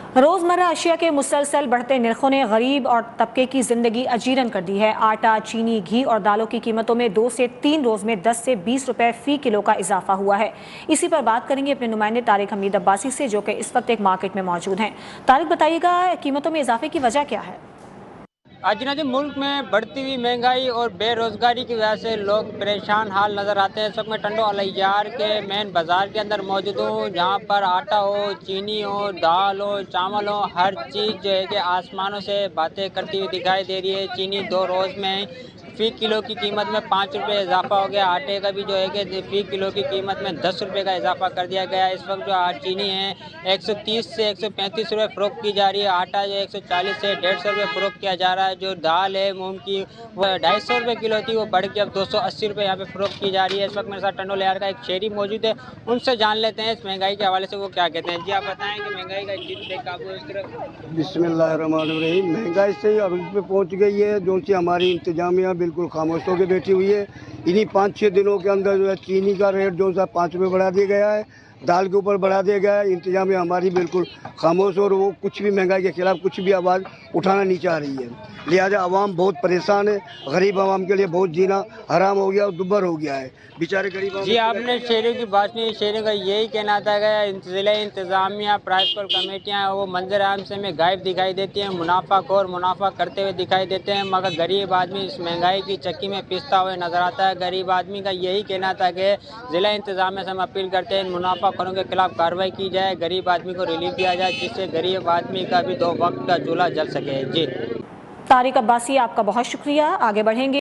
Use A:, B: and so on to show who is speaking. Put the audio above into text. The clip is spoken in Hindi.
A: रोज़मर्रा अशिया के मुसलसल बढ़ते निर्खों ने गरीब और तबके की ज़िंदगी अजीरन कर दी है। आटा, चीनी, घी और दालों की कीमतों में 2 से 3 रोज़ में 10 से 20 रुपए फ़ी किलो का इजाफा हुआ है। इसी पर बात करेंगे अपने नुमाइंदे तारिक हमीद अब्बासी से, जो कि इस वक्त एक मार्केट में मौजूद हैं। तारिक, बताइएगा कीमतों में इजाफे की वजह क्या है?
B: अजनबी मुल्क में बढ़ती हुई महंगाई और बेरोजगारी की वजह से लोग परेशान हाल नजर आते हैं। इस वक्त मैं टंडो अलैयार के मेन बाजार के अंदर मौजूद हूँ, जहाँ पर आटा हो, चीनी हो, दाल हो, चावल हो, हर चीज़ जो है कि आसमानों से बातें करती हुई दिखाई दे रही है। चीनी 2 रोज़ में फ़ी किलो की कीमत में 5 रुपये इजाफा हो गया। आटे का भी जो है कि फ़ी किलो की कीमत में 10 रुपये का इजाफा कर दिया गया। इस वक्त जो चीनी है 130 से 135 रुपये फ़रोख्त की जा रही है। आटा जो 140 से 150 रुपये फ़रोख्त किया जा रहा है। जो दाल है मूंग की, वो 250 रुपये किलो थी, वो बढ़ के अब 280 रुपये यहाँ पे फ़रोख्त की जा रही है। इस वक्त मेरे साथ टंडो अलैयार का एक शहरी मौजूद है, उनसे जान लेते हैं इस महंगाई के हवाले से वो क्या कहते हैं। जी, आप बताएं कि महंगाई का इतनी बेकाबू इस तरफ।
C: बिस्मिल्लाहिर्रहमानिर्रहीम। महंगाई से अरूज पे पहुंच गई है, जो सी हमारी इंतजामिया बिल्कुल खामोश होकर बैठी हुई है। इन्हीं 5-6 दिनों के अंदर जो है चीनी का रेट जो सा 5 रुपये बढ़ा दिया गया है, दाल के ऊपर बढ़ा दिया गया है। इंतजामिया हमारी बिल्कुल खामोश, और वो कुछ भी महंगाई के खिलाफ कुछ भी आवाज़ उठाना नहीं चाह रही है। लिहाजा आवाम बहुत परेशान है। गरीब आवाम के लिए बहुत जीना हराम हो गया और दुब्बर हो गया है, बेचारे गरीब।
B: जी, आपने शहरों की बात नहीं, शहरों का यही कहना था कि ज़िला इंतज़ामिया, प्राइस पर कमेटियाँ वो मंजर आम से में गायब दिखाई देती हैं, मुनाफाखोर मुनाफा करते हुए दिखाई देते हैं, मगर गरीब आदमी इस महंगाई की चक्की में पिसता हुए नजर आता है। गरीब आदमी का यही कहना था कि ज़िला इंतज़ामिया से हम अपील करते हैं मुनाफाखोरों के खिलाफ कार्रवाई की जाए, गरीब आदमी को रिलीफ दिया जाए, जिससे गरीब आदमी का भी 2 वक्त का चूल्हा जल सके। जी,
A: तारिक अब्बासी, आपका बहुत शुक्रिया। आगे बढ़ेंगे।